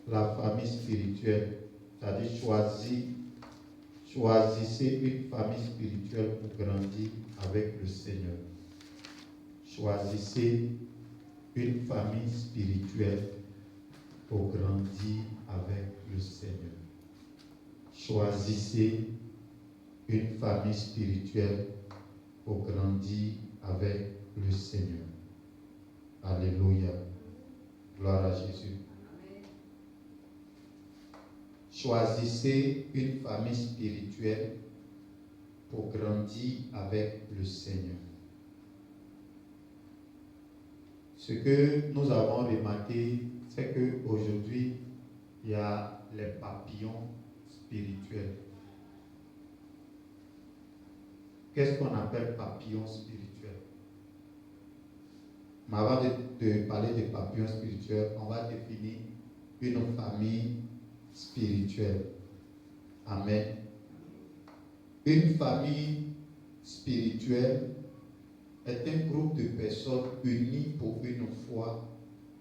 la famille spirituelle. C'est-à-dire choisissez une famille spirituelle pour grandir avec le Seigneur. Choisissez une famille spirituelle pour grandir avec le Seigneur. Choisissez une famille spirituelle pour grandir avec le Seigneur. Alléluia. Gloire à Jésus. Choisissez une famille spirituelle pour grandir avec le Seigneur. Ce que nous avons remarqué, c'est qu'aujourd'hui, il y a les papillons spirituels. Qu'est-ce qu'on appelle papillons spirituels? Mais avant de parler de papillons spirituels, on va définir une famille spirituelle. Amen. Une famille spirituelle est un groupe de personnes unies pour une foi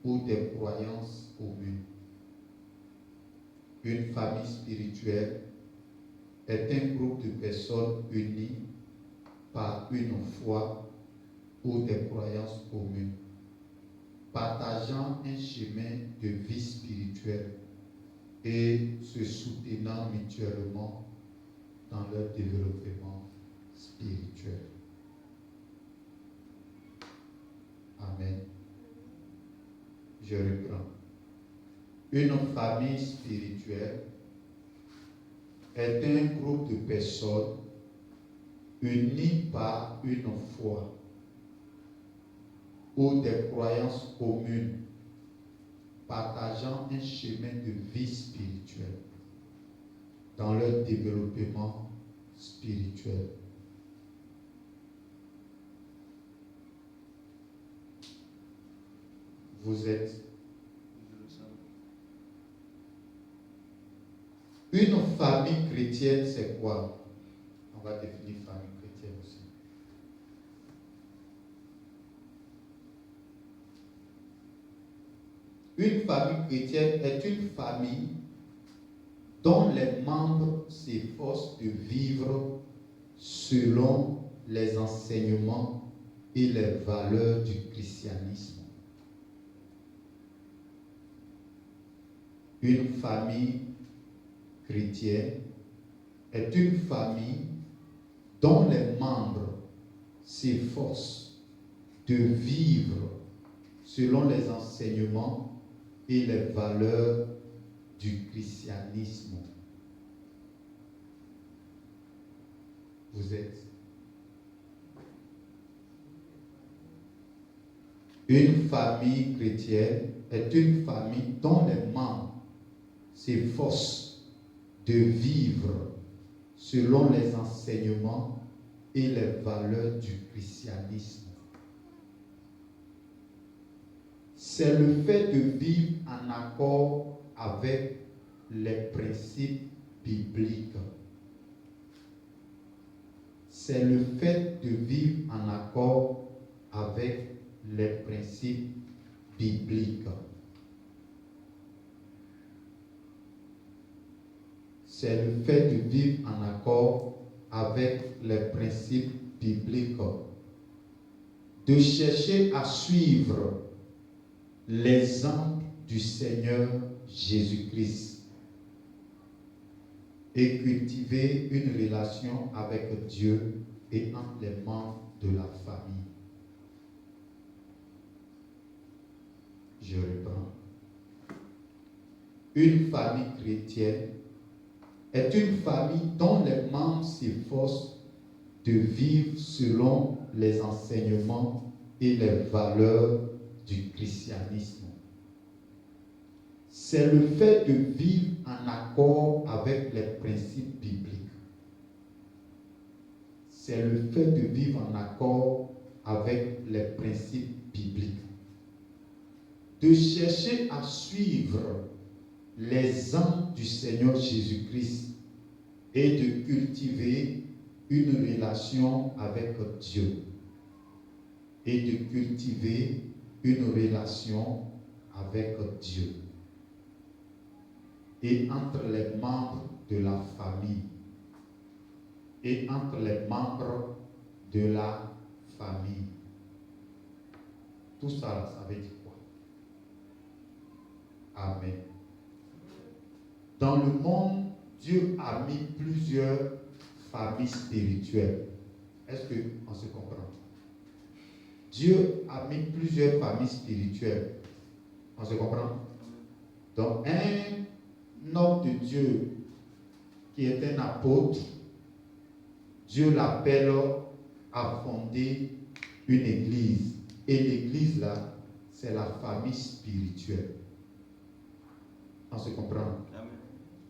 ou des croyances communes. Une famille spirituelle est un groupe de personnes unies par une foi ou des croyances communes, partageant un chemin de vie spirituelle et se soutenant mutuellement dans leur développement spirituel. Amen. Je reprends. Une famille spirituelle est un groupe de personnes unies par une foi ou des croyances communes, partageant un chemin de vie spirituelle dans leur développement spirituel. Vous êtes une famille chrétienne, c'est quoi? On va définir famille chrétienne aussi. Une famille chrétienne est une famille dont les membres s'efforcent de vivre selon les enseignements et les valeurs du christianisme. Une famille chrétienne est une famille dont les membres s'efforcent de vivre selon les enseignements et les valeurs du christianisme. Vous êtes une famille chrétienne est une famille dont les membres s'efforcent de vivre selon les enseignements et les valeurs du christianisme. C'est le fait de vivre en accord avec les principes bibliques. C'est le fait de vivre en accord avec les principes bibliques. C'est le fait de vivre en accord avec les principes bibliques. De chercher à suivre l'exemple du Seigneur Jésus-Christ et cultiver une relation avec Dieu et entre les membres de la famille. Je reprends. Une famille chrétienne est une famille dont les membres s'efforcent de vivre selon les enseignements et les valeurs du christianisme. C'est le fait de vivre en accord avec les principes bibliques. C'est le fait de vivre en accord avec les principes bibliques. De chercher à suivre l'exemple du Seigneur Jésus-Christ et de cultiver une relation avec Dieu. Et de cultiver une relation avec Dieu. et entre les membres de la famille. Et entre les membres de la famille. Tout ça, ça veut dire quoi? Amen. Dans le monde, Dieu a mis plusieurs familles spirituelles. Est-ce qu'on se comprend? Dieu a mis plusieurs familles spirituelles. On se comprend? Donc, un homme de Dieu qui est un apôtre, Dieu l'appelle à fonder une église. Et l'église là, c'est la famille spirituelle. On se comprend? Amen.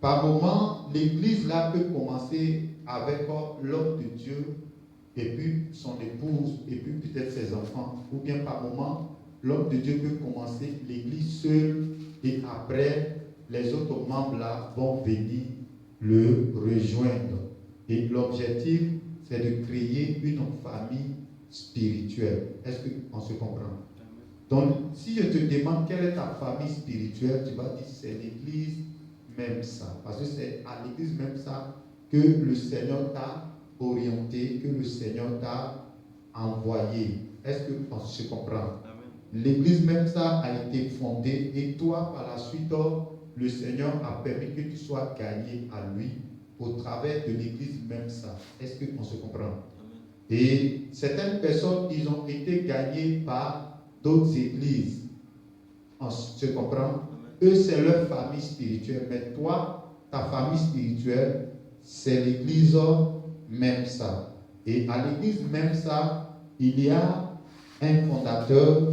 Par moment, l'église là peut commencer avec l'homme de Dieu et puis son épouse et puis peut-être ses enfants. Ou bien par moment, l'homme de Dieu peut commencer l'église seule et après, les autres membres là vont venir le rejoindre. Et l'objectif, c'est de créer une famille spirituelle. Est-ce qu'on se comprend? Donc, si je te demande quelle est ta famille spirituelle, tu vas dire c'est l'église même ça. Parce que c'est à l'église même ça que le Seigneur t'a orienté, que le Seigneur t'a envoyé. Est-ce qu'on se comprend? L'église même ça a été fondée et toi, par la suite, le Seigneur a permis que tu sois gagné à lui au travers de l'église même ça. Est-ce qu'on se comprend? Amen. Et certaines personnes, ils ont été gagnés par d'autres églises. On se comprend? Amen. Eux, c'est leur famille spirituelle. Mais toi, ta famille spirituelle, c'est l'église même ça. Et à l'église même ça, il y a un fondateur,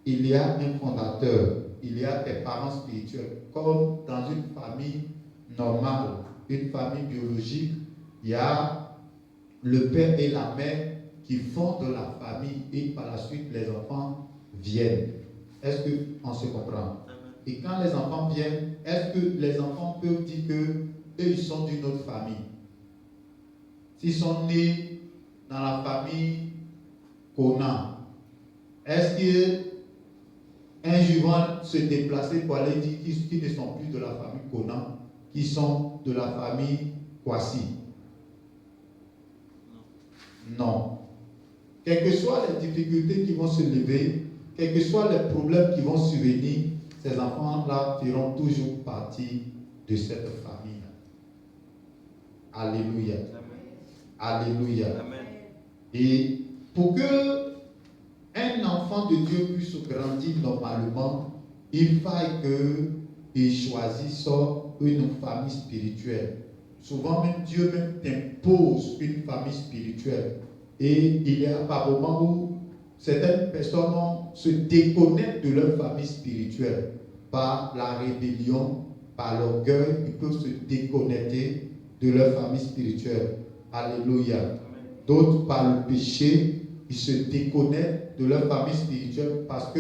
il y a tes parents spirituels. Comme dans une famille normale, une famille biologique, il y a le père et la mère qui fondent la famille et par la suite les enfants viennent. Est-ce qu'on se comprend? Et quand les enfants viennent, est-ce que les enfants peuvent dire qu'eux, ils sont d'une autre famille? S'ils sont nés dans la famille Conan, est-ce qu'un jour vont se déplacer pour aller dire qu'ils ne sont plus de la famille Conan, qu'ils sont de la famille Kwasi? Non. Quelles que soient les difficultés qui vont se lever, quels que soient les problèmes qui vont survenir, ces enfants-là feront toujours partie de cette famille. Alléluia. Amen. Alléluia. Amen. Et pour que un enfant de Dieu puisse grandir normalement, il faille qu'il choisisse une famille spirituelle. Souvent même Dieu même t'impose une famille spirituelle. Et il y a par moments où certaines personnes se déconnectent de leur famille spirituelle par la rébellion, par l'orgueil. Ils peuvent se déconnecter de leur famille spirituelle. Alléluia. D'autres par le péché, ils se déconnectent de leur famille spirituelle parce que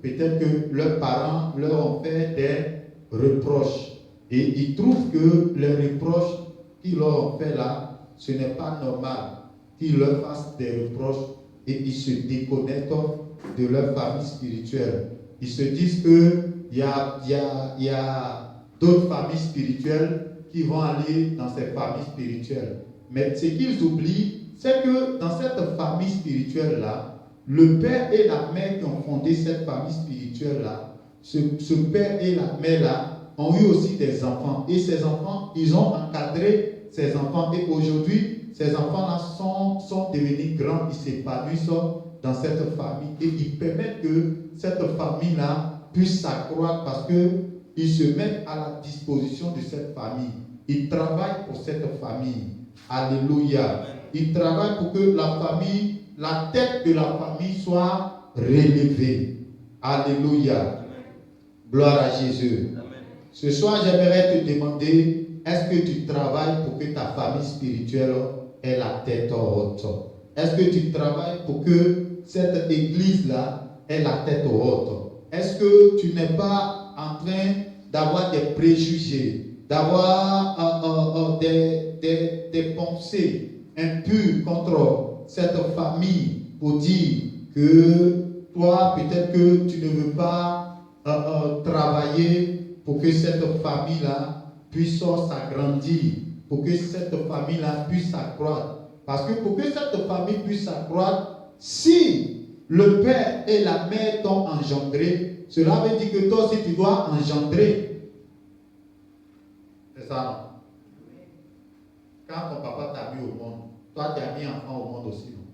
peut-être que leurs parents leur ont fait des reproches. Et ils trouvent que les reproches qu'ils leur ont fait là, ce n'est pas normal qu'ils leur fassent des reproches et ils se déconnectent de leur famille spirituelle. Ils se disent qu'il y a d'autres familles spirituelles qui vont aller dans ces familles spirituelles. Mais ce qu'ils oublient, c'est que dans cette famille spirituelle-là, le père et la mère qui ont fondé cette famille spirituelle-là, ce père et la mère-là, ont eu aussi des enfants. Et ces enfants, ils ont encadré ces enfants. Et aujourd'hui, ces enfants-là sont devenus grands. Ils s'épanouissent dans cette famille. Et ils permettent que cette famille-là puisse s'accroître parce qu'ils se mettent à la disposition de cette famille. Ils travaillent pour cette famille. Alléluia. Ils travaillent pour que la tête de la famille soit relevée. Alléluia. Gloire à Jésus. Ce soir, j'aimerais te demander, est-ce que tu travailles pour que ta famille spirituelle ait la tête haute? Est-ce que tu travailles pour que cette église-là ait la tête haute? Est-ce que tu n'es pas en train d'avoir des préjugés, d'avoir des pensées impures contre cette famille pour dire que toi, peut-être que tu ne veux pas travailler pour que cette famille-là puisse s'agrandir, pour que cette famille-là puisse s'accroître. Parce que pour que cette famille puisse s'accroître, si le père et la mère t'ont engendré, cela veut dire que toi aussi tu dois engendrer. C'est ça, non? Quand ton papa t'a mis au monde, toi tu as mis un enfant au monde aussi, non?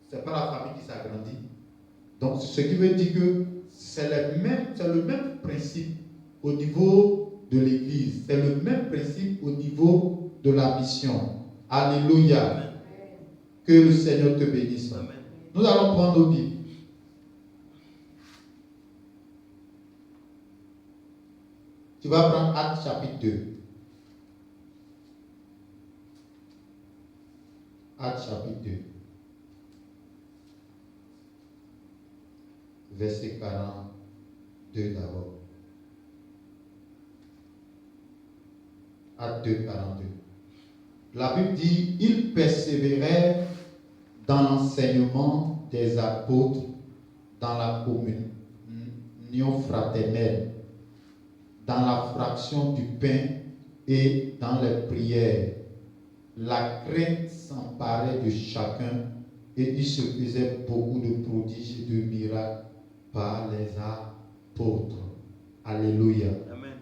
C'est pas la famille qui s'agrandit. Donc, ce qui veut dire que c'est le même principe au niveau de l'Église. C'est le même principe au niveau de la mission. Alléluia. Amen. Que le Seigneur te bénisse. Amen. Nous allons prendre nos Bibles. Tu vas prendre Actes chapitre 2. Actes chapitre 2. Verset 42 d'abord. Actes 2, 42. La Bible dit, ils persévéraient dans l'enseignement des apôtres, dans la communion fraternelle, dans la fraction du pain et dans les prières. La crainte s'emparait de chacun et il se faisait beaucoup de prodiges et de miracles par les apôtres. Alléluia. Amen.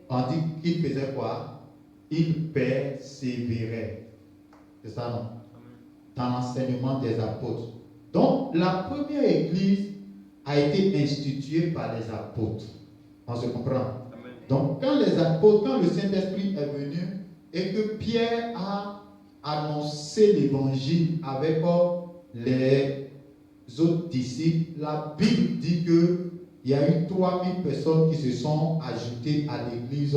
On dit qu'il faisait quoi? Il persévérait. C'est ça, non? Amen. Dans l'enseignement des apôtres. Donc, la première église a été instituée par les apôtres. On se comprend? Amen. Donc, quand les apôtres, quand le Saint-Esprit est venu et que Pierre a annoncé l'évangile avec les autres disciples, la Bible dit qu'il y a eu 3000 personnes qui se sont ajoutées à l'église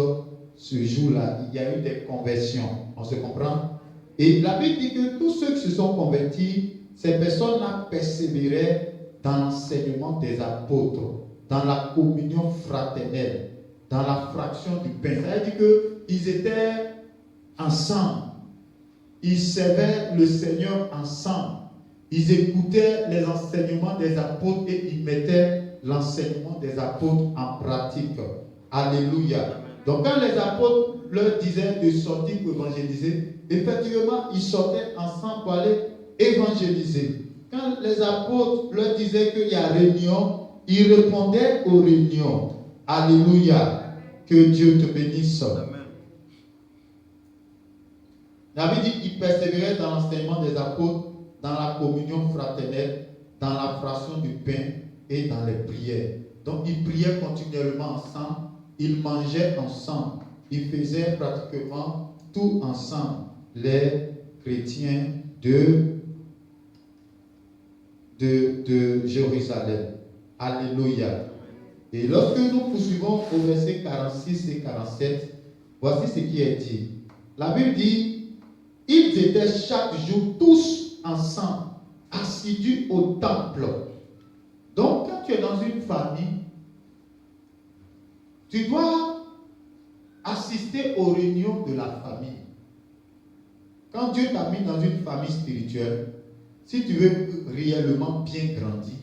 ce jour-là. Il y a eu des conversions. On se comprend? Et la Bible dit que tous ceux qui se sont convertis, ces personnes-là persévéraient dans l'enseignement des apôtres, dans la communion fraternelle, dans la fraction du pain. Ça veut dire qu'ils étaient ensemble. Ils servaient le Seigneur ensemble. Ils écoutaient les enseignements des apôtres et ils mettaient l'enseignement des apôtres en pratique. Alléluia. Donc quand les apôtres leur disaient de sortir pour évangéliser, effectivement, ils sortaient ensemble pour aller évangéliser. Quand les apôtres leur disaient qu'il y a réunion, ils répondaient aux réunions. Alléluia. Que Dieu te bénisse. Amen. La Bible dit qu'ils persévéraient dans l'enseignement des apôtres, dans la communion fraternelle, dans la fraction du pain et dans les prières. Donc ils priaient continuellement ensemble, ils mangeaient ensemble, ils faisaient pratiquement tout ensemble, les chrétiens de Jérusalem. Alléluia. Et lorsque nous poursuivons au verset 46 et 47, voici ce qui est dit. La Bible dit, ils étaient chaque jour tous ensemble, assidus au temple. Donc, quand tu es dans une famille, tu dois assister aux réunions de la famille. Quand Dieu t'a mis dans une famille spirituelle, si tu veux réellement bien grandir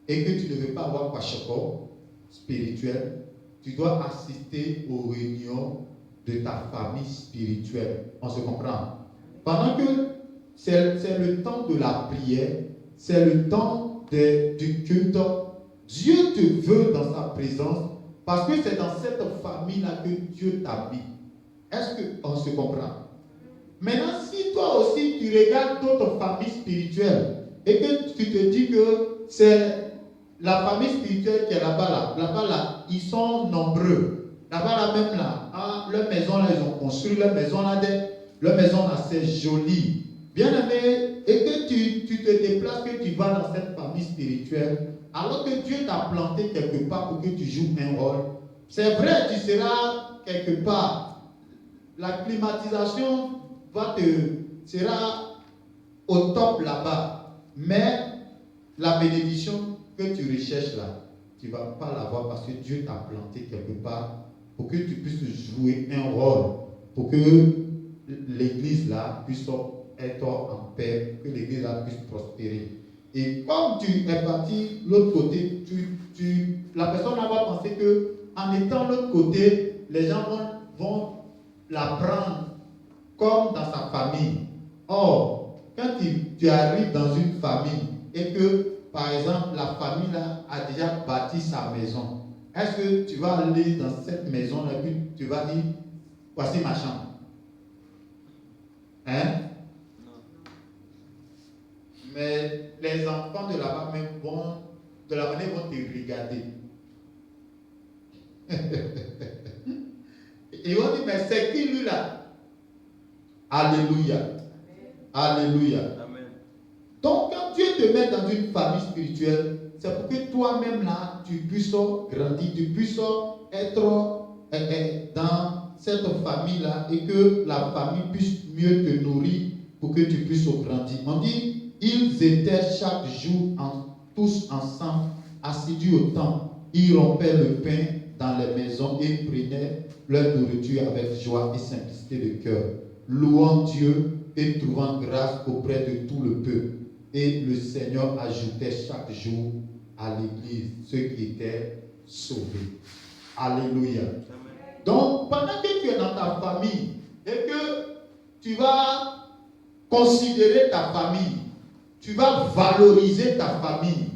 et que tu ne veux pas avoir kwashoko spirituel, tu dois assister aux réunions de ta famille spirituelle. On se comprend? Pendant que c'est le temps de la prière, c'est le temps du culte, Dieu te veut dans sa présence parce que c'est dans cette famille-là que Dieu t'a mis. Est-ce qu'on se comprend? Maintenant, si toi aussi tu regardes d'autres familles spirituelles et que tu te dis que c'est la famille spirituelle qui est là-bas, là, ils sont nombreux. Là-bas, même là, leur maison là, ils ont construit leur maison là, c'est joli. Bien aimé, et que tu te déplaces, que tu vas dans cette famille spirituelle, alors que Dieu t'a planté quelque part pour que tu joues un rôle. C'est vrai, tu seras quelque part. La climatisation sera au top là-bas. Mais la bénédiction que tu recherches là, tu ne vas pas l'avoir parce que Dieu t'a planté quelque part pour que tu puisses jouer un rôle, pour que l'église là puisse être en paix, que l'église là puisse prospérer. Et comme tu es parti de l'autre côté, la personne là va penser que en étant de l'autre côté, les gens vont la prendre comme dans sa famille. Or, quand tu arrives dans une famille et que, par exemple, la famille là, a déjà bâti sa maison, est-ce que tu vas aller dans cette maison et puis tu vas dire, voici ma chambre? Hein? Non. Mais les enfants de là-bas même vont, de la manière vont te regarder. Ils vont dire, mais c'est qui lui là? Alléluia. Alléluia. Amen. Donc, quand Dieu te met dans une famille spirituelle, c'est pour que toi-même là, tu puisses grandir, tu puisses être dans cette famille-là et que la famille puisse mieux te nourrir pour que tu puisses grandir. On dit, ils étaient chaque jour tous ensemble, assidus au temple. Ils rompaient le pain dans les maisons et prenaient leur nourriture avec joie et simplicité de cœur, louant Dieu et trouvant grâce auprès de tout le peuple. Et le Seigneur ajoutait chaque jour à l'église ceux qui étaient sauvés. Alléluia. Donc, pendant que tu es dans ta famille et que tu vas considérer ta famille, tu vas valoriser ta famille,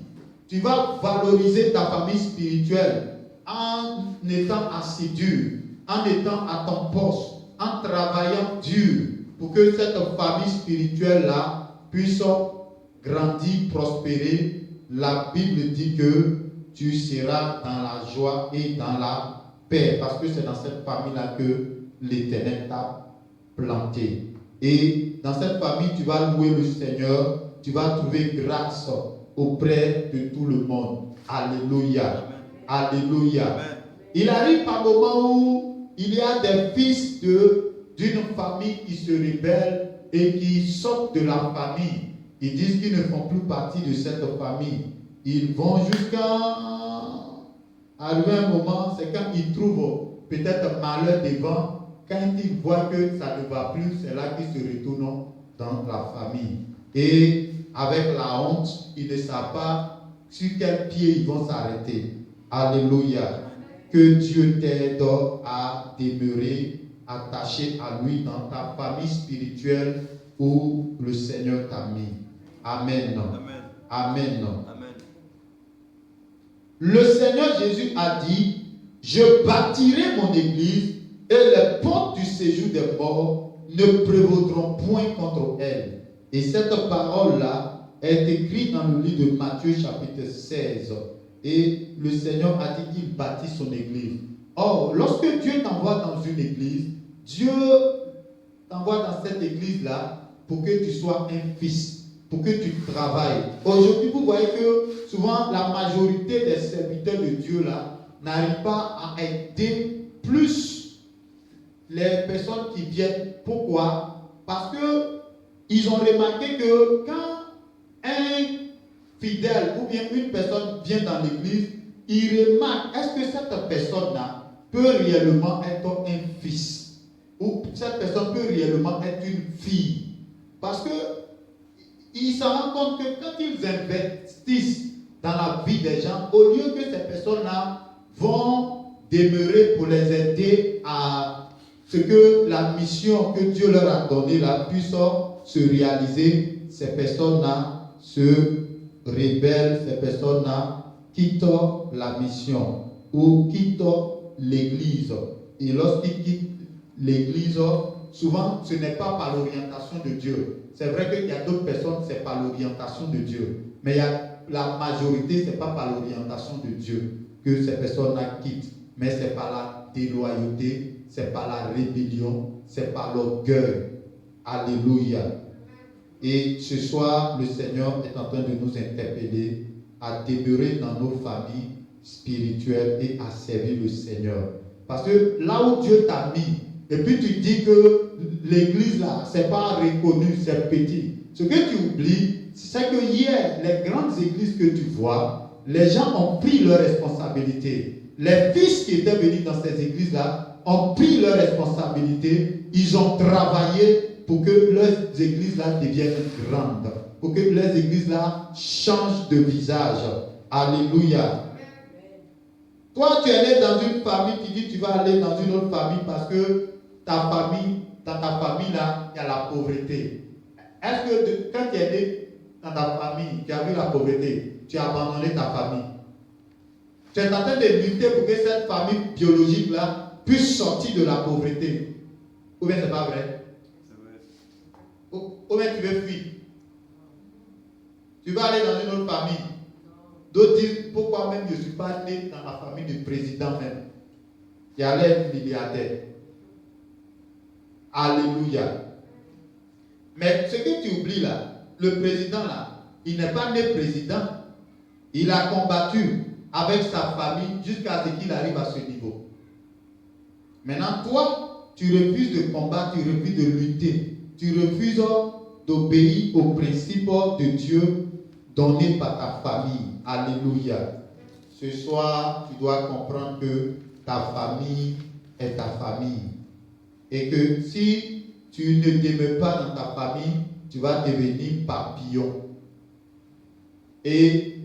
tu vas valoriser ta famille spirituelle en étant assidu, en étant à ton poste, en travaillant dur pour que cette famille spirituelle-là puisse grandir, prospérer. La Bible dit que tu seras dans la joie et dans la paix, parce que c'est dans cette famille-là que l'Éternel t'a planté. Et dans cette famille, tu vas louer le Seigneur, tu vas trouver grâce auprès de tout le monde. Alléluia. Alléluia. Amen. Il arrive par moment où il y a des fils d'une famille qui se rebellent et qui sortent de la famille. Ils disent qu'ils ne font plus partie de cette famille. Ils vont jusqu'à arriver un moment, c'est quand ils trouvent peut-être un malheur devant, quand ils voient que ça ne va plus, c'est là qu'ils se retournent dans la famille. Et avec la honte, ils ne savent pas sur quel pied ils vont s'arrêter. Alléluia. Que Dieu t'aide à demeurer attaché à lui dans ta famille spirituelle où le Seigneur t'a mis. Amen. Amen. Amen. Amen. Le Seigneur Jésus a dit, je bâtirai mon église et les portes du séjour des morts ne prévaudront point contre elle. Et cette parole-là est écrite dans le livre de Matthieu chapitre 16. Et le Seigneur a dit qu'il bâtit son église. Or, lorsque Dieu t'envoie dans une église, Dieu t'envoie dans cette église-là pour que tu sois un fils, pour que tu travailles. Aujourd'hui, vous voyez que souvent la majorité des serviteurs de Dieu là n'arrivent pas à aider plus les personnes qui viennent. Pourquoi? Parce que ils ont remarqué que quand un fidèle ou bien une personne vient dans l'église, il remarque, est-ce que cette personne-là peut réellement être un fils? Ou cette personne peut réellement être une fille? Parce que ils se rendent compte que quand ils investissent dans la vie des gens, au lieu que ces personnes-là vont demeurer pour les aider à ce que la mission que Dieu leur a donnée là puisse se réaliser, ces personnes-là se rebellent, ces personnes-là quittent la mission ou quittent l'église. Et lorsqu'ils quittent l'église, souvent ce n'est pas par l'orientation de Dieu. C'est vrai qu'il y a d'autres personnes, c'est par l'orientation de Dieu. Mais il y a la majorité, ce n'est pas par l'orientation de Dieu que ces personnes-là quittent. Mais c'est par la déloyauté, c'est par la rébellion, c'est par l'orgueil. Alléluia. Et ce soir, le Seigneur est en train de nous interpeller à demeurer dans nos familles spirituelles et à servir le Seigneur. Parce que là où Dieu t'a mis, et puis tu dis que l'église là, c'est pas reconnu, c'est petit. Ce que tu oublies, c'est que hier, les grandes églises que tu vois, les gens ont pris leurs responsabilités. Les fils qui étaient venus dans ces églises-là ont pris leurs responsabilités. Ils ont travaillé pour que leurs églises-là deviennent grandes, pour que leurs églises-là changent de visage. Alléluia. Toi, tu es né dans une famille, tu dis tu vas aller dans une autre famille parce que ta famille, dans ta famille là, il y a la pauvreté. Est-ce que quand tu es né dans ta famille, tu as vu la pauvreté, tu as abandonné ta famille? Tu es en train de lutter pour que cette famille biologique là puisse sortir de la pauvreté. Ou bien c'est pas vrai? C'est vrai. Ou bien tu veux fuir. Tu vas aller dans une autre famille. D'autres disent, pourquoi même je ne suis pas né dans la famille du président même, qui allait être milliardaire. Alléluia. Mais ce que tu oublies là, le président là, il n'est pas né président. Il a combattu avec sa famille jusqu'à ce qu'il arrive à ce niveau. Maintenant, toi, tu refuses de combattre, tu refuses de lutter, tu refuses d'obéir aux principes de Dieu donnés par ta famille. Alléluia. Ce soir, tu dois comprendre que ta famille est ta famille. Et que si tu ne demeures pas dans ta famille, tu vas devenir papillon. Et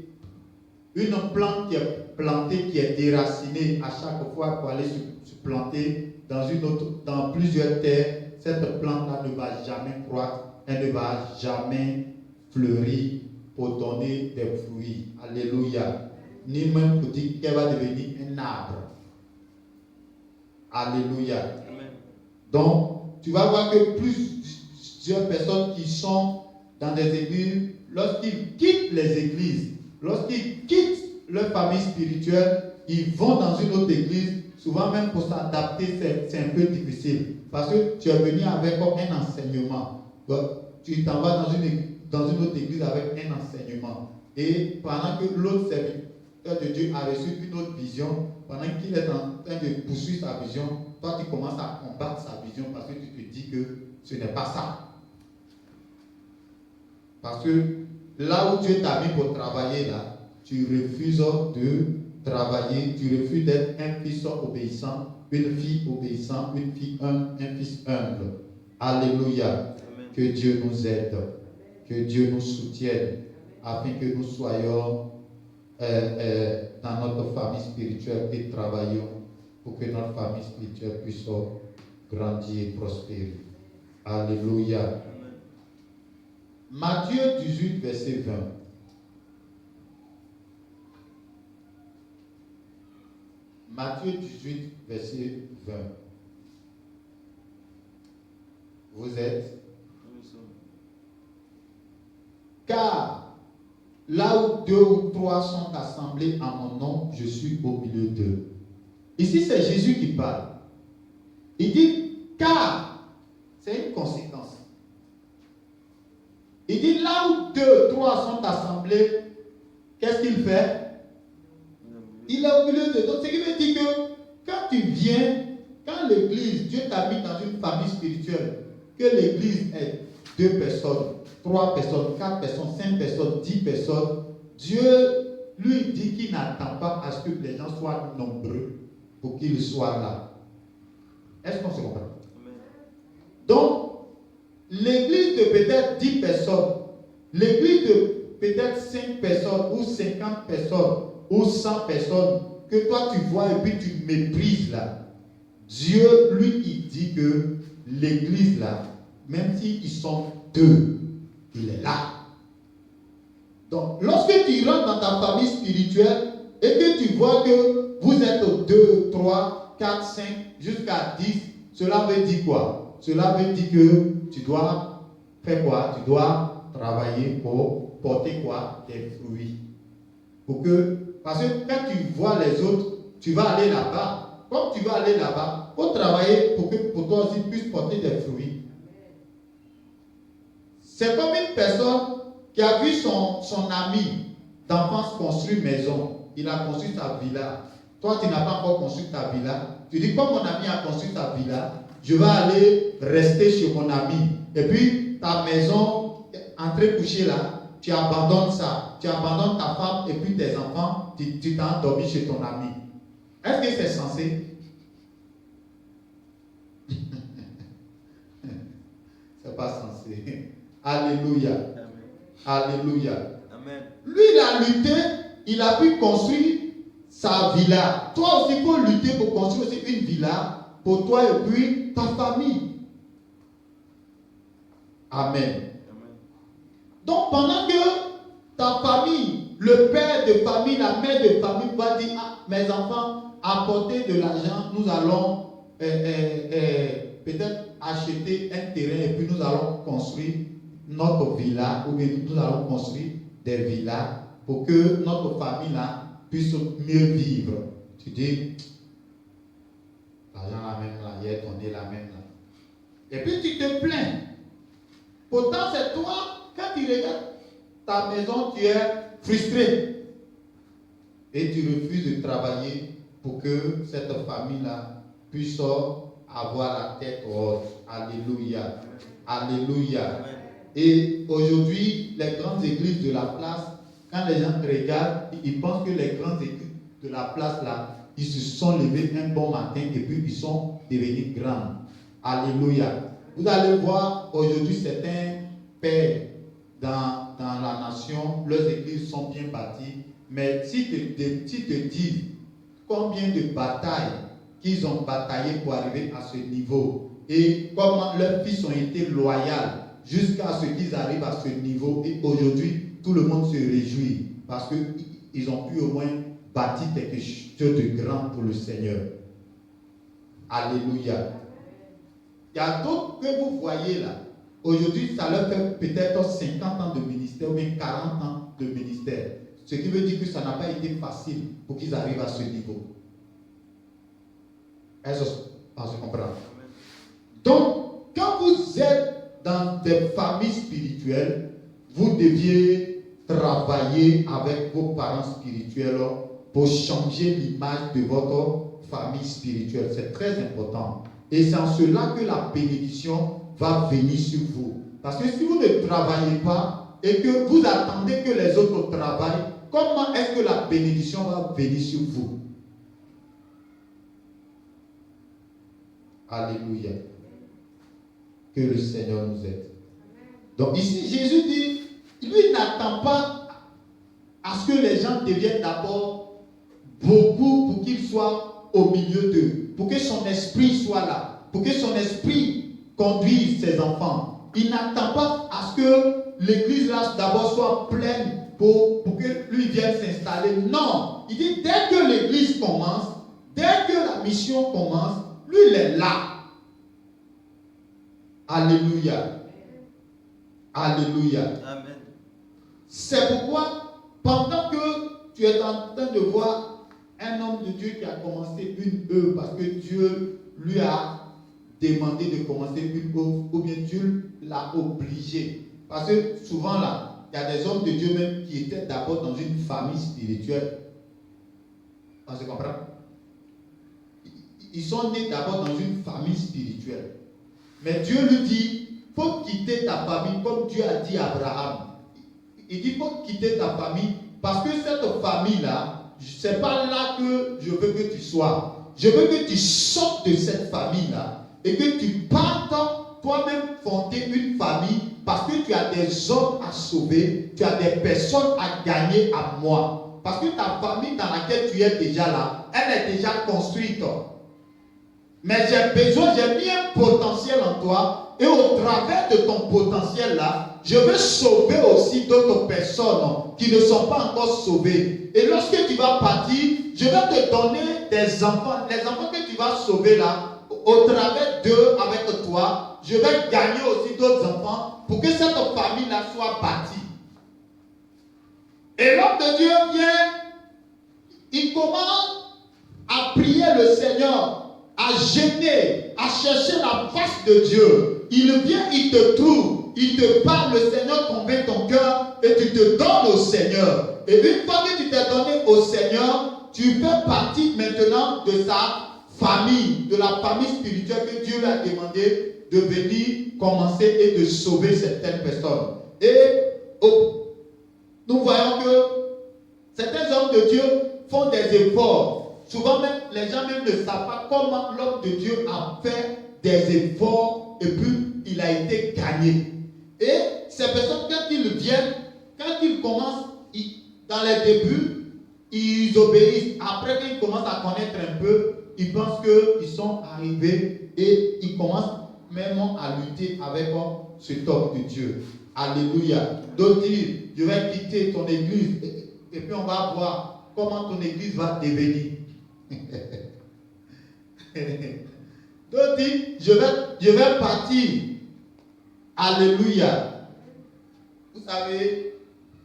une plante qui est plantée, qui est déracinée à chaque fois pour aller se planter dans plusieurs terres, cette plante-là ne va jamais croître, elle ne va jamais fleurir pour donner des fruits. Alléluia. Ni même pour dire qu'elle va devenir un arbre. Alléluia. Amen. Donc, tu vas voir que plusieurs personnes qui sont dans des églises, lorsqu'ils quittent les églises, lorsqu'ils quittent leur famille spirituelle, ils vont dans une autre église. Souvent même pour s'adapter, c'est un peu difficile. Parce que tu es venu avec un enseignement. Tu t'en vas dans une autre église avec un enseignement. Et pendant que l'autre serviteur de Dieu a reçu une autre vision, pendant qu'il est en train de poursuivre sa vision, toi tu commences à combattre sa vision parce que tu te dis que ce n'est pas ça. Parce que là où Dieu t'a mis pour travailler, là, tu refuses de travailler, tu refuses d'être un fils obéissant, une fille obéissante, une fille humble, un fils humble. Alléluia. Amen. Que Dieu nous aide, que Dieu nous soutienne, afin que nous soyons dans notre famille spirituelle et travaillons pour que notre famille spirituelle puisse grandir et prospérer. Alléluia. Amen. Matthieu 18, verset 20. Matthieu 18, verset 20. Vous êtes? Car là où 2 ou 3 sont assemblés en mon nom, je suis au milieu d'eux. Ici, c'est Jésus qui parle. Il dit, car, c'est une conséquence. Il dit, là où 2 ou 3 sont assemblés, qu'est-ce qu'il fait? Il est au milieu de. Donc, ce qui veut dire que quand tu viens, quand l'église, Dieu t'a mis dans une famille spirituelle, que l'église est 2 personnes, 3 personnes, 4 personnes, 5 personnes, 10 personnes, Dieu lui dit qu'il n'attend pas à ce que les gens soient nombreux pour qu'ils soient là. Est-ce qu'on se comprend? Donc, l'église de peut-être 10 personnes, l'église de peut-être 5 personnes ou 50 personnes, ou 100 personnes que toi tu vois et puis tu méprises là, Dieu lui il dit que l'église là, même s'ils sont 2, il est là. Donc lorsque tu rentres dans ta famille spirituelle et que tu vois que vous êtes 2, 3, 4, 5 jusqu'à 10, cela veut dire quoi? Cela veut dire que tu dois faire quoi? Tu dois travailler pour porter quoi? Des fruits. Parce que quand tu vois les autres, tu vas aller là-bas. Comme tu vas aller là-bas, il faut travailler pour que pour toi aussi puisse porter des fruits. C'est comme une personne qui a vu son ami d'enfance construire maison. Il a construit sa villa. Toi, tu n'as pas encore construit ta villa. Tu dis, comme mon ami a construit sa villa, je vais aller rester chez mon ami. Et puis, ta maison, entrée couchée là, tu abandonnes ça. Tu abandonnes ta femme et puis tes enfants. Tu t'es endormi chez ton ami. Est-ce que c'est censé? C'est pas censé. Alléluia. Amen. Alléluia. Amen. Lui, il a lutté, il a pu construire sa villa. Toi aussi, il faut lutter pour construire aussi une villa pour toi et puis ta famille. Amen. Donc, pendant que ta famille, le père de famille, la mère de famille va dire, ah, mes enfants, apportez de l'argent, nous allons peut-être acheter un terrain et puis nous allons construire notre villa, ou bien nous allons construire des villas pour que notre famille là puisse mieux vivre. Tu dis, l'argent là même là, hier on est là même là. Et puis tu te plains. Pourtant c'est toi, quand tu regardes ta maison, tu es frustré. Et tu refuses de travailler pour que cette famille-là puisse avoir la tête haute. Alléluia. Alléluia. Et aujourd'hui, les grandes églises de la place, quand les gens regardent, ils pensent que les grandes églises de la place là, ils se sont levés un bon matin et puis ils sont devenus grands. Alléluia. Vous allez voir aujourd'hui certains pères dans la nation, leurs églises sont bien bâties, mais si te disent combien de batailles qu'ils ont bataillé pour arriver à ce niveau et comment leurs fils ont été loyaux jusqu'à ce qu'ils arrivent à ce niveau, et aujourd'hui tout le monde se réjouit parce qu'ils ont pu au moins bâtir quelque chose de grand pour le Seigneur. Alléluia. Il y a d'autres que vous voyez là. Aujourd'hui, ça leur fait peut-être 50 ans de ministère ou bien 40 ans de ministère. Ce qui veut dire que ça n'a pas été facile pour qu'ils arrivent à ce niveau. Est-ce qu'on se comprend? Donc, quand vous êtes dans des familles spirituelles, vous deviez travailler avec vos parents spirituels pour changer l'image de votre famille spirituelle. C'est très important. Et c'est en cela que la bénédiction va venir sur vous. Parce que si vous ne travaillez pas et que vous attendez que les autres travaillent, comment est-ce que la bénédiction va venir sur vous? Alléluia. Que le Seigneur nous aide. Donc ici, Jésus dit, lui n'attend pas à ce que les gens deviennent d'abord beaucoup pour qu'il soit au milieu d'eux, pour que son esprit soit là, pour que son esprit conduise ses enfants. Il n'attend pas à ce que l'église là d'abord soit pleine pour que lui vienne s'installer. Non, il dit dès que l'église commence, dès que la mission commence, lui il est là. Alléluia. Alléluia. Amen. C'est pourquoi, pendant que tu es en train de voir un homme de Dieu qui a commencé une œuvre, parce que Dieu lui a demandé de commencer une œuvre, ou bien Dieu l'a obligé. Parce que souvent là, il y a des hommes de Dieu même qui étaient d'abord dans une famille spirituelle. On se comprend? Ils sont nés d'abord dans une famille spirituelle. Mais Dieu lui dit, il faut quitter ta famille comme Dieu a dit à Abraham. Il dit, il faut quitter ta famille parce que cette famille-là, ce n'est pas là que je veux que tu sois. Je veux que tu sortes de cette famille-là et que tu partes toi-même fonder une famille parce que tu as des hommes à sauver, tu as des personnes à gagner à moi. Parce que ta famille dans laquelle tu es déjà là, elle est déjà construite. Mais j'ai mis un potentiel en toi et au travers de ton potentiel là, je veux sauver aussi d'autres personnes qui ne sont pas encore sauvées. Et lorsque tu vas partir, je vais te donner des enfants. Les enfants que tu vas sauver là, au travers d'eux, avec toi, je vais gagner aussi d'autres enfants pour que cette famille là soit bâtie. Et l'homme de Dieu vient, il commence à prier le Seigneur, à gêner, à chercher la face de Dieu. Il vient, il te trouve, il te parle, le Seigneur convainc ton cœur et tu te donnes au Seigneur. Et une fois que tu t'es donné au Seigneur, tu fais partie maintenant de sa famille, de la famille spirituelle que Dieu lui a demandé de venir commencer et de sauver certaines personnes. Et nous voyons que certains hommes de Dieu font des efforts. Souvent même, les gens même ne savent pas comment l'homme de Dieu a fait des efforts et puis il a été gagné. Et ces personnes, quand ils viennent, quand ils commencent, dans les débuts, ils obéissent. Après qu'ils commencent à connaître un peu, ils pensent qu'ils sont arrivés et ils commencent même à lutter avec cet homme de Dieu. Alléluia. D'autres disent, je vais quitter ton église et puis on va voir comment ton église va devenir. D'autres disent, je vais partir. Alléluia. Vous savez,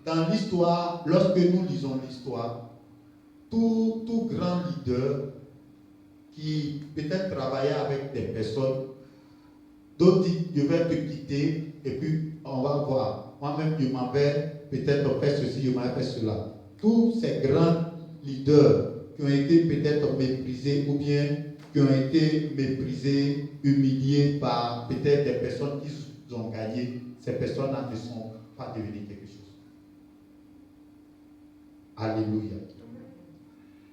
dans l'histoire, lorsque nous lisons l'histoire, tout grand leader qui peut-être travaillait avec des personnes, d'autres disent, je vais te quitter et puis on va voir. Moi-même, je m'en vais peut-être faire ceci, je m'en vais faire cela. Tous ces grands leaders qui ont été peut-être méprisés ou bien qui ont été méprisés, humiliés par peut-être des personnes qui ont gagné, ces personnes-là ne sont pas devenues quelque chose. Alléluia.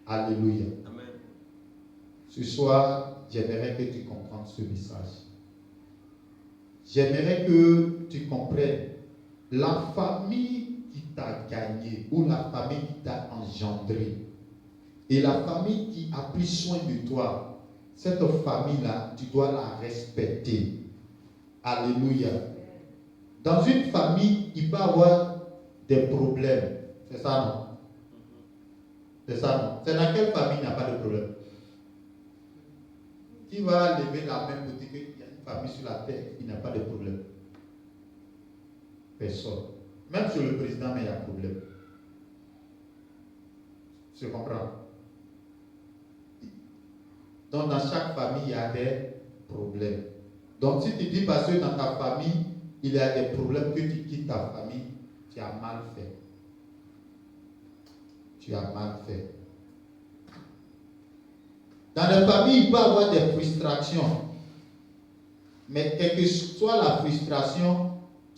Alléluia. Amen. Ce soir, j'aimerais que tu comprennes ce message. J'aimerais que tu comprennes la famille qui t'a gagné ou la famille qui t'a engendré et la famille qui a pris soin de toi. Cette famille-là, tu dois la respecter. Alléluia. Dans une famille, il peut y avoir des problèmes. C'est ça, non? C'est ça, non? C'est dans quelle famille il n'y a pas de problème? Qui va lever la main pour dire qu'il y a une famille sur la terre qui n'a pas de problème? Personne. Même sur le président, mais il y a problème. Tu comprends? Donc, dans chaque famille, il y a des problèmes. Donc, si tu dis parce que dans ta famille, il y a des problèmes que tu quittes ta famille, tu as mal fait. Tu as mal fait. Dans la famille, il peut y avoir des frustrations. Mais quelle que soit la frustration,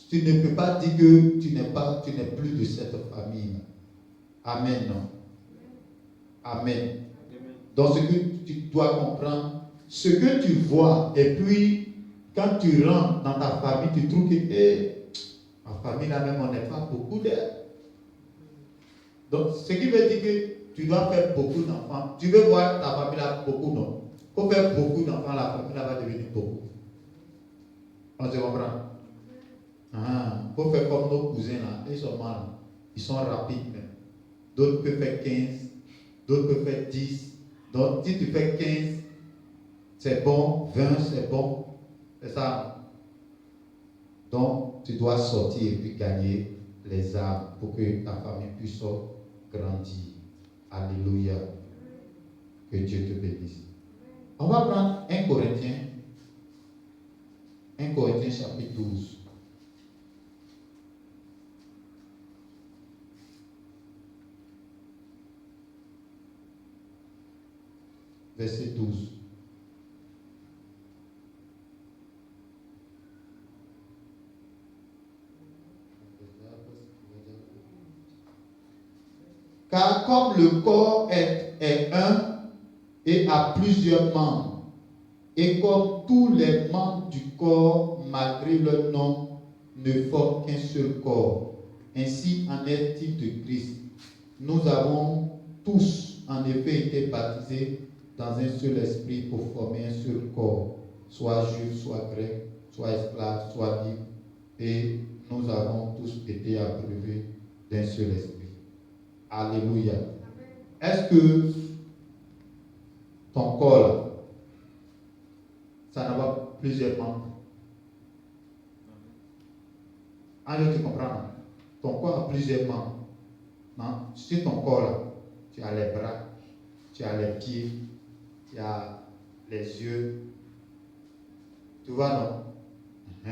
tu ne peux pas dire que tu n'es plus de cette famille. Amen. Non? Amen. Donc, ce que tu dois comprendre, ce que tu vois, et puis, quand tu rentres dans ta famille, tu trouves que ma famille, là même, on n'est pas beaucoup d'aide. Donc, ce qui veut dire que tu dois faire beaucoup d'enfants. Tu veux voir ta famille là beaucoup, non? Il faut faire beaucoup d'enfants, la famille là va devenir beaucoup. On se comprend? Il faut faire comme nos cousins là. Ils sont mal. Ils sont rapides même. D'autres peuvent faire 15, d'autres peuvent faire 10. Donc, si tu fais 15, c'est bon. 20, c'est bon. C'est ça. Donc, tu dois sortir et puis gagner les armes pour que ta famille puisse grandir. Alléluia. Que Dieu te bénisse. On va prendre 1 Corinthiens. 1 Corinthiens chapitre 12. Verset 12. Car comme le corps est un et a plusieurs membres, et comme tous les membres du corps, malgré leur nom, ne forment qu'un seul corps, ainsi en est-il de Christ. Nous avons tous en effet été baptisés dans un seul esprit pour former un seul corps, soit juif, soit grec, soit esclave, soit libre, et nous avons tous été abreuvés d'un seul esprit. Alléluia. Est-ce que ton corps, ça n'a pas plusieurs membres? Je te comprends. Ton corps a plusieurs membres. Non? Sur ton corps, là, tu as les bras, tu as les pieds, tu as les yeux. Tu vois, non?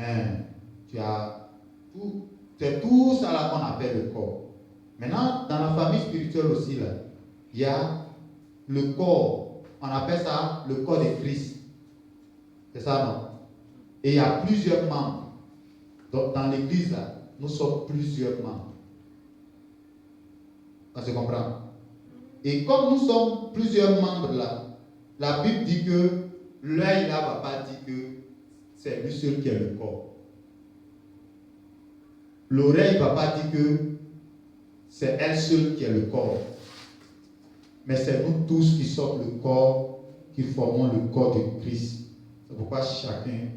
Tu as tout. C'est tout ça là qu'on appelle le corps. Maintenant, dans la famille spirituelle aussi, là, il y a le corps. On appelle ça le corps de Christ. C'est ça, non? Et il y a plusieurs membres. Donc, dans l'église, là, nous sommes plusieurs membres. On se comprend? Et comme nous sommes plusieurs membres là, la Bible dit que l'œil là ne va pas dire que c'est lui seul qui est le corps. L'oreille ne va pas dire que c'est elle seule qui est le corps. mais c'est nous tous qui sommes le corps, qui formons le corps de Christ. C'est pourquoi chacun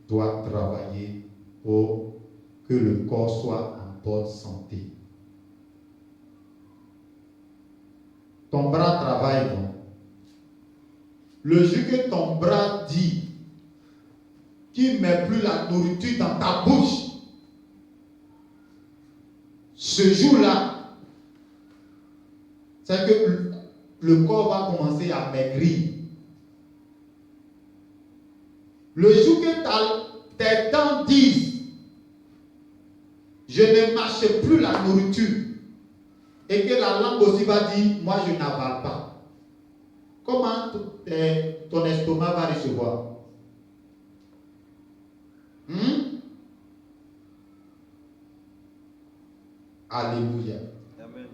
doit travailler pour que le corps soit en bonne santé. Ton bras travaille, non? Le jour que ton bras dit qu'il ne met plus la nourriture dans ta bouche, ce jour-là, c'est que le corps va commencer à maigrir. Le jour que tes dents disent je ne mâche plus la nourriture et que la langue aussi va dire moi je n'avale pas, comment ton estomac va recevoir? Alléluia. Amen.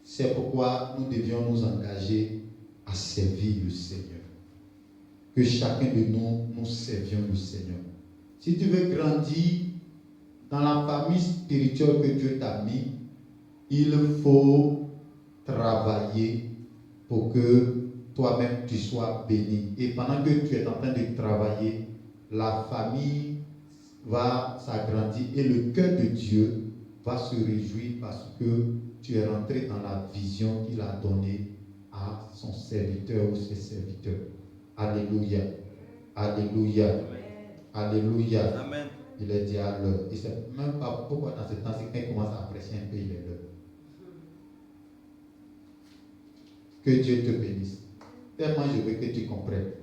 C'est pourquoi nous devions nous engager à servir le Seigneur. Que chacun de nous servions le Seigneur. Si tu veux grandir dans la famille spirituelle que Dieu t'a mis, il faut travailler pour que toi-même tu sois béni. Et pendant que tu es en train de travailler, la famille va s'agrandir et le cœur de Dieu va se réjouir parce que tu es rentré dans la vision qu'il a donnée à son serviteur ou ses serviteurs. Alléluia. Alléluia. Amen. Alléluia. Amen. Il est dit à l'heure. Et c'est même pas pourquoi dans ce temps, c'est quand il commence à apprécier un peu, il est l'heure. Que Dieu te bénisse. Tellement je veux que tu comprennes.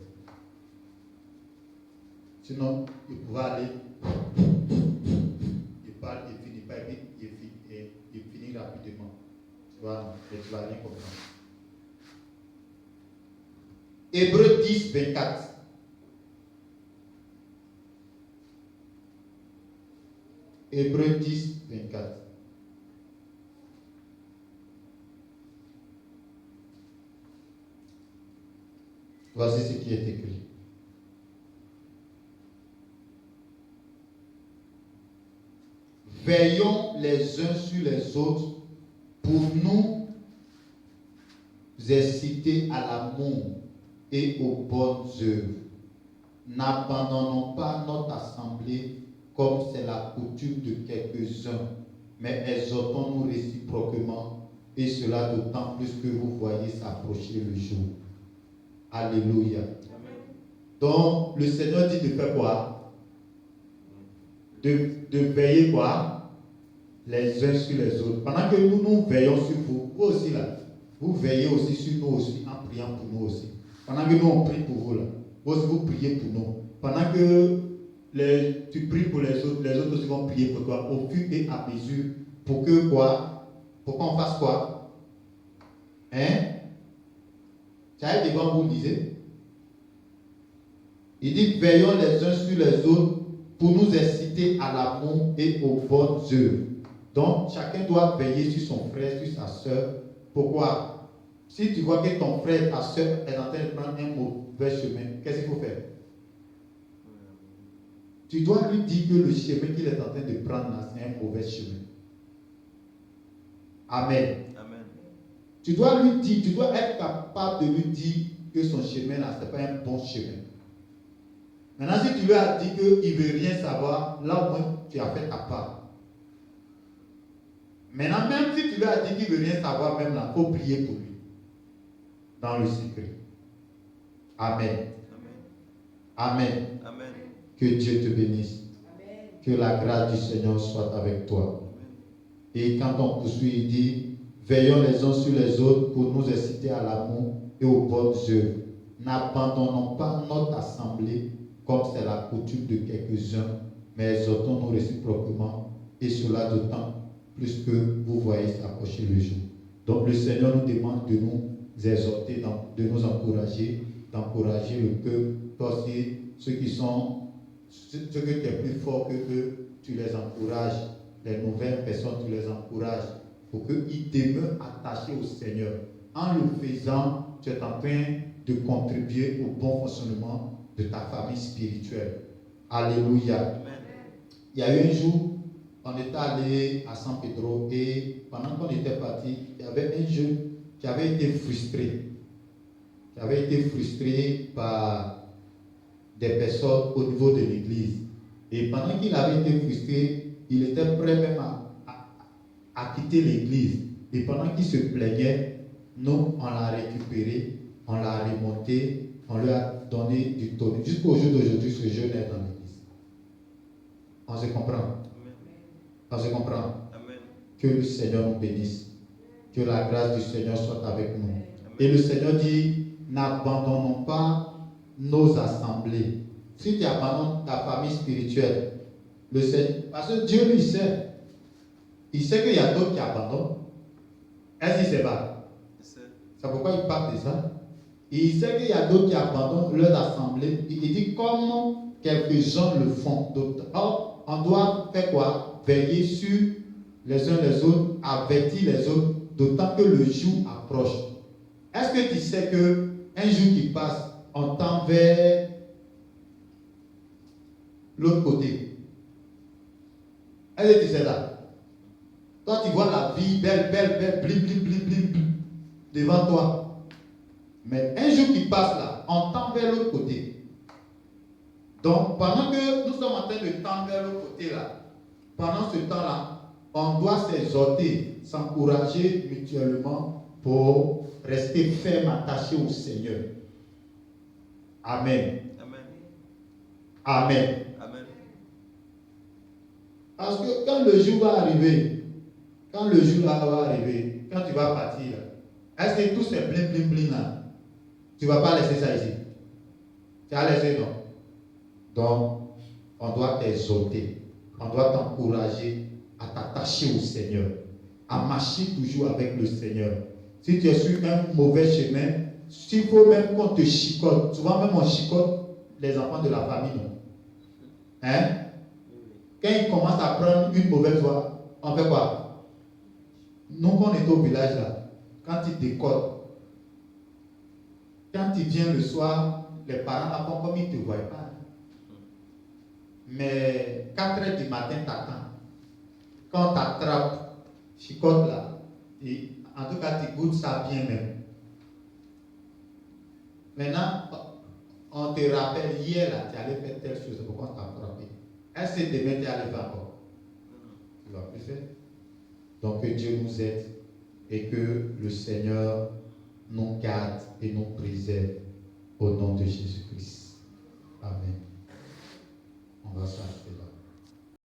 Sinon, il pourra aller. Il parle, il finit pas vite, il finit rapidement. Tu vois, et tu vas rien comprendre. Hébreux 10, 24. Hébreux 10, 24. Voici ce qui est écrit. Veillons les uns sur les autres pour nous inciter à l'amour et aux bonnes œuvres. N'abandonnons pas notre assemblée comme c'est la coutume de quelques-uns, mais exhortons-nous réciproquement, et cela d'autant plus que vous voyez s'approcher le jour. Alléluia. Donc, le Seigneur dit de faire quoi? De veiller quoi? Les uns sur les autres. Pendant que nous veillons sur vous, vous aussi là, vous veillez aussi sur nous aussi, en priant pour nous aussi. Pendant que nous on prie pour vous là, vous aussi vous priez pour nous. Pendant que tu pries pour les autres aussi vont prier pour toi, au fur et à mesure, pour que quoi? Pour qu'on fasse quoi? Hein? Tu as devant vous, lisez. Il dit, veillons les uns sur les autres pour nous inciter à l'amour et aux bonnes œuvres. Donc, chacun doit veiller sur son frère, sur sa soeur. Pourquoi? Si tu vois que ton frère, ta soeur est en train de prendre un mauvais chemin, qu'est-ce qu'il faut faire? Tu dois lui dire que le chemin qu'il est en train de prendre là, c'est un mauvais chemin. Amen. Amen. Tu dois lui dire, tu dois être capable de lui dire que son chemin là, ce n'est pas un bon chemin. Maintenant, si tu lui as dit qu'il ne veut rien savoir, là au moins tu as fait ta part. Maintenant, même si tu lui as dit qu'il ne veut rien savoir, même là, il faut prier pour lui. Dans le secret. Amen. Amen. Amen. Amen. Que Dieu te bénisse. Amen. Que la grâce du Seigneur soit avec toi. Amen. Et quand on poursuit, il dit, veillons les uns sur les autres pour nous inciter à l'amour et aux bonnes œuvres. N'abandonnons pas notre assemblée comme c'est la coutume de quelques-uns, mais exhortons-nous réciproquement, et cela d'autant plus que vous voyez s'approcher le jour. Donc le Seigneur nous demande de nous exhorter, de nous encourager, d'encourager le peuple, toi aussi, ceux que tu es plus fort que eux, tu les encourages, les nouvelles personnes, tu les encourages, pour qu'ils demeurent attachés au Seigneur. En le faisant, tu es en train de contribuer au bon fonctionnement de ta famille spirituelle. Alléluia. Amen. Il y a eu un jour, on était allé à San Pedro et pendant qu'on était parti, il y avait un jeune qui avait été frustré. Qui avait été frustré par des personnes au niveau de l'église. Et pendant qu'il avait été frustré, il était prêt même à quitter l'église. Et pendant qu'il se plaignait, nous, on l'a récupéré, on l'a remonté, on lui a donné du tonnerre. Jusqu'au jour d'aujourd'hui, ce jeune est dans l'église. On se comprend. Amen. On se comprend. Amen. Que le Seigneur nous bénisse. Que la grâce du Seigneur soit avec nous. Amen. Et le Seigneur dit, n'abandonnons pas nos assemblées. Si tu abandonnes ta famille spirituelle, le Seigneur, parce que Dieu lui sait. Il sait qu'il y a d'autres qui abandonnent. Est-ce qu'il sait pas? C'est pourquoi il parle de ça. Et il sait qu'il y a d'autres qui abandonnent leur assemblée. Il dit comment quelques-uns le font. Or, on doit faire quoi? Veiller sur les uns les autres, avertir les autres, d'autant que le jour approche. Est-ce que tu sais qu'un jour qui passe, on tend vers l'autre côté? Est-ce que tu sais ça? Toi, tu vois la vie belle, blim, devant toi. Mais un jour qui passe là, on tend vers l'autre côté. Donc, pendant que nous sommes en train de tendre vers l'autre côté là, pendant ce temps-là, on doit s'exhorter, s'encourager mutuellement pour rester ferme, attaché au Seigneur. Amen. Amen. Amen. Amen. Parce que quand le jour va arriver, quand tu vas partir, est-ce que tout c'est bling là? Tu ne vas pas laisser ça ici? Tu vas laisser, non? Donc, on doit t'exhorter, on doit t'encourager à t'attacher au Seigneur, à marcher toujours avec le Seigneur. Si tu es sur un mauvais chemin, s'il faut même qu'on te chicote, souvent même on chicote les enfants de la famille, non? Hein? Quand ils commencent à prendre une mauvaise voie, on fait quoi? Nous, quand on est au village là, quand ils décodent, quand ils viennent le soir, les parents là font comme ils ne te voient pas. Mais 4 heures du matin, t'attends. Quand on t'attrape, chicote là, et en tout cas, tu goûtes ça bien même. Maintenant, on te rappelle, hier là, tu allais faire telle chose, pourquoi on t'a attrapé? Est-ce que demain tu allais faire encore? Tu ne vas plus faire. Donc que Dieu nous aide et que le Seigneur nous garde et nous préserve au nom de Jésus-Christ. Amen. On va s'arrêter là.